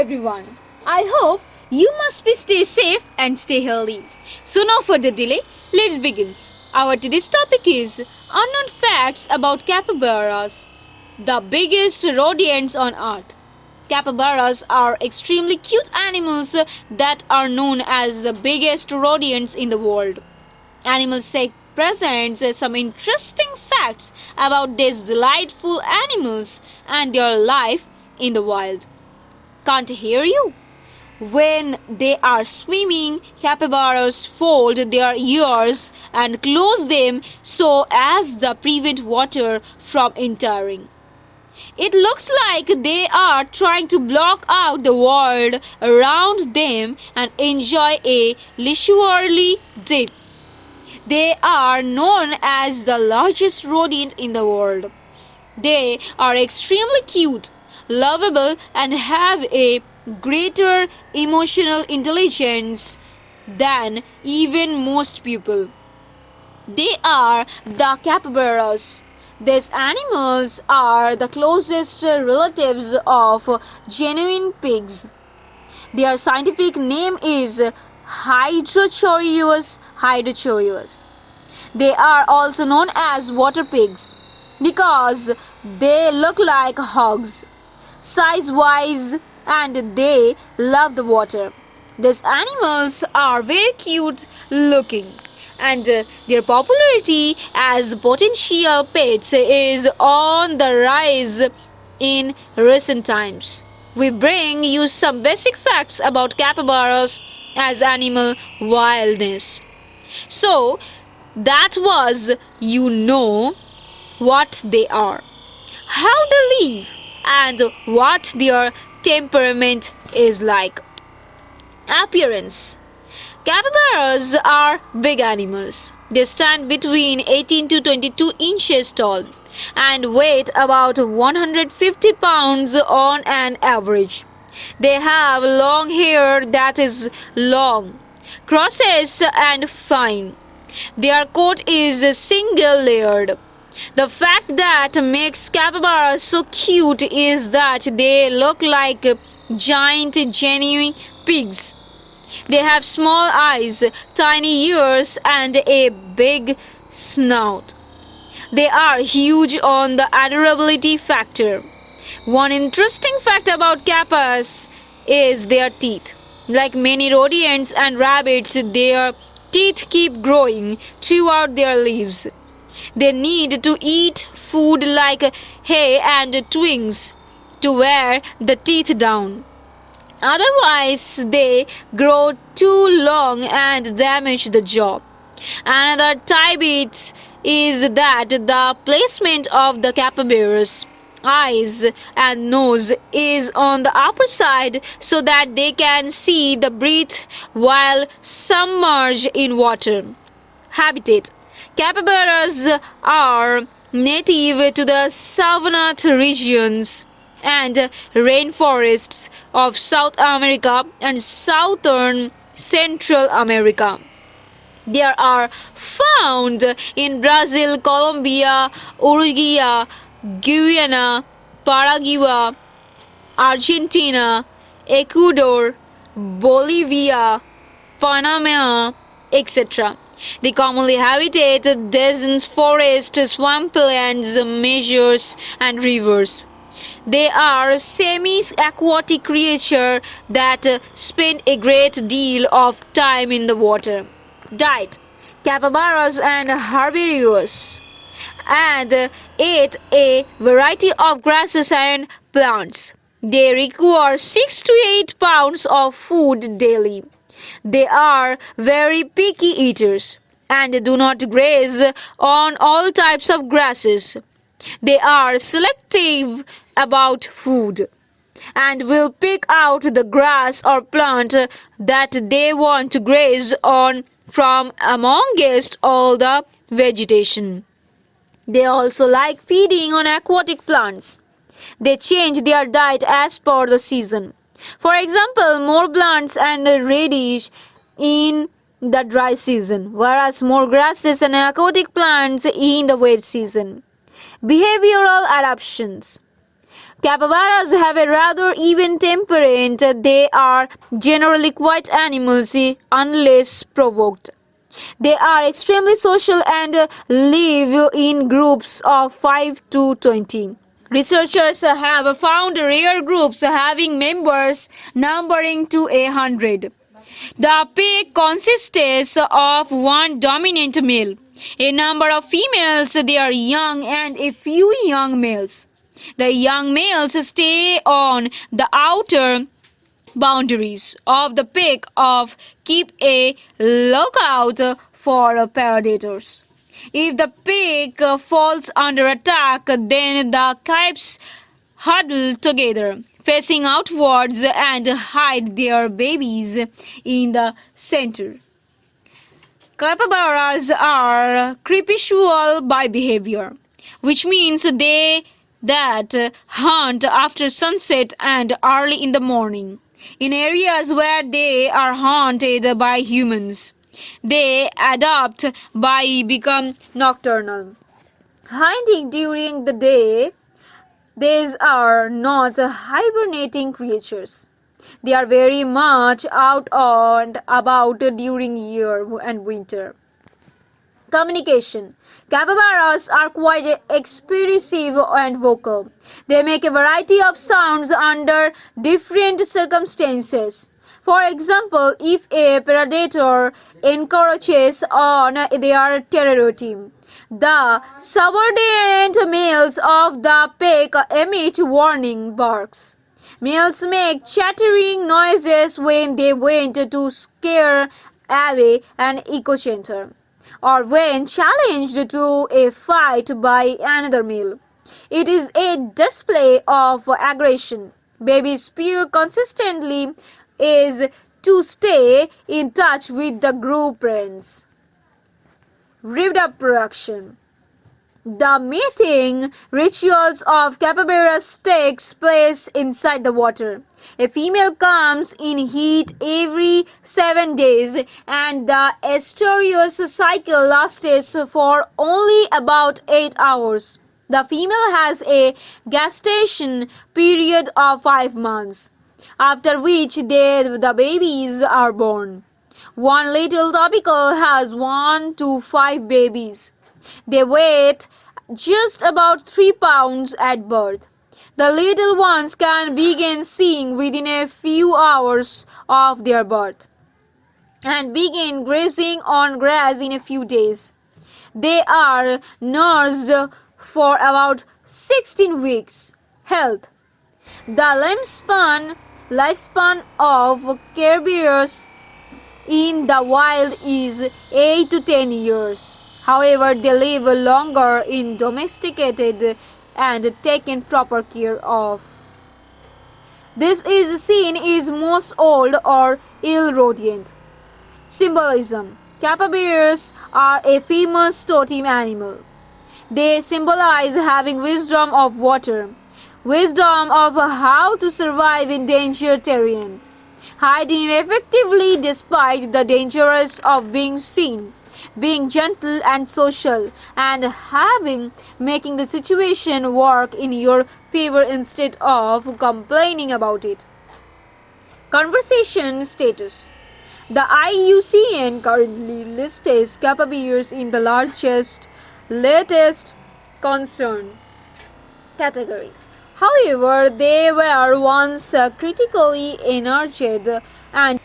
everyone. I hope you must be stay safe and stay healthy. So no further delay, let's begin. Our today's topic is unknown facts about capybaras, the biggest rodents on earth. Capybaras are extremely cute animals that are known as the biggest rodents in the world. Animal Sec presents some interesting facts about these delightful animals and their life in the wild. Can't hear you? When they are swimming, capybaras fold their ears and close them so as to prevent water from entering. It looks like they are trying to block out the world around them and enjoy a leisurely dip. They are known as the largest rodent in the world. They are extremely cute, lovable, and have a greater emotional intelligence than even most people. They are the capybaras. These animals are the closest relatives of genuine pigs. Their scientific name is Hydrochoerus. They are also known as water pigs because they look like hogs size-wise and they love the water. These animals are very cute looking and their popularity as potential pets is on the rise in recent times. We bring you some basic facts about capybaras as animal wildness. So that was what they are, how they live, and what their temperament is like. Appearance. Capybaras are big animals. They stand between 18 to 22 inches tall and weigh about 150 pounds on an average. They have long hair that is long, crosses and fine. Their coat is single layered. The fact that makes capybaras so cute is that they look like giant genuine pigs. They have small eyes, tiny ears, and a big snout. They are huge on the adorability factor. One interesting fact about capybaras is their teeth. Like many rodents and rabbits, their teeth keep growing throughout their lives. They need to eat food like hay and twigs to wear the teeth down. Otherwise, they grow too long and damage the jaw. Another tidbit is that the placement of the capybara's eyes and nose is on the upper side so that they can see the breathe while submerged in water. Habitat. Capybaras are native to the savanna regions and rainforests of South America and southern Central America. They are found in Brazil, Colombia, Uruguay, Guyana, Paraguay, Argentina, Ecuador, Bolivia, Panama, etc. They commonly habitat dense forests, swamplands, meadows, and rivers. They are semi-aquatic creatures that spend a great deal of time in the water. Diet. Capybaras and herbivorous and eat a variety of grasses and plants. They require 6 to 8 pounds of food daily. They are very picky eaters and do not graze on all types of grasses. They are selective about food and will pick out the grass or plant that they want to graze on from amongst all the vegetation. They also like feeding on aquatic plants. They change their diet as per the season. For example, more plants and radish in the dry season, whereas more grasses and aquatic plants in the wet season. Behavioral adaptations. Capybaras have a rather even temperament. They are generally quiet animals unless provoked. They are extremely social and live in groups of 5 to 20. Researchers have found rare groups having members numbering to 100. The pack consists of one dominant male, a number of females, they are young, and a few young males. The young males stay on the outer boundaries of the pack of keep a lookout for predators. If the pack falls under attack, then the cubs huddle together, facing outwards, and hide their babies in the center. Capybaras are crepuscular by behavior, which means they that hunt after sunset and early in the morning in areas where they are haunted by humans. They adapt by become nocturnal. Hunting during the day, these are not hibernating creatures. They are very much out and about during year and winter. Communication. Capybaras are quite expressive and vocal. They make a variety of sounds under different circumstances. For example, if a predator encroaches on their territory, the subordinate males of the pack emit warning barks. Males make chattering noises when they want to scare away an echocenter, or when challenged to a fight by another male. It is a display of aggression. Babies spew consistently is to stay in touch with the group friends. Reproduction. The mating rituals of capybaras takes place inside the water. A female comes in heat every 7 days and the estrous cycle lasts for only about 8 hours. The female has a gestation period of 5 months, after which the babies are born. One little tubercle has 1 to 5 babies. They weigh just about 3 pounds at birth. The little ones can begin seeing within a few hours of their birth and begin grazing on grass in a few days. They are nursed for about 16 weeks. Health. The lifespan of carnivores in the wild is 8 to 10 years. However, they live longer in domesticated and taken proper care of. This is seen is most old or ill rodent. Symbolism. Capybaras are a famous totem animal. They symbolize having wisdom of water, wisdom of how to survive in dangerous terrain, hiding effectively despite the dangers of being seen, being gentle and social, and making the situation work in your favor instead of complaining about it. Conservation status. The IUCN currently lists capybaras in the latest concern category. However, they were once critically endangered and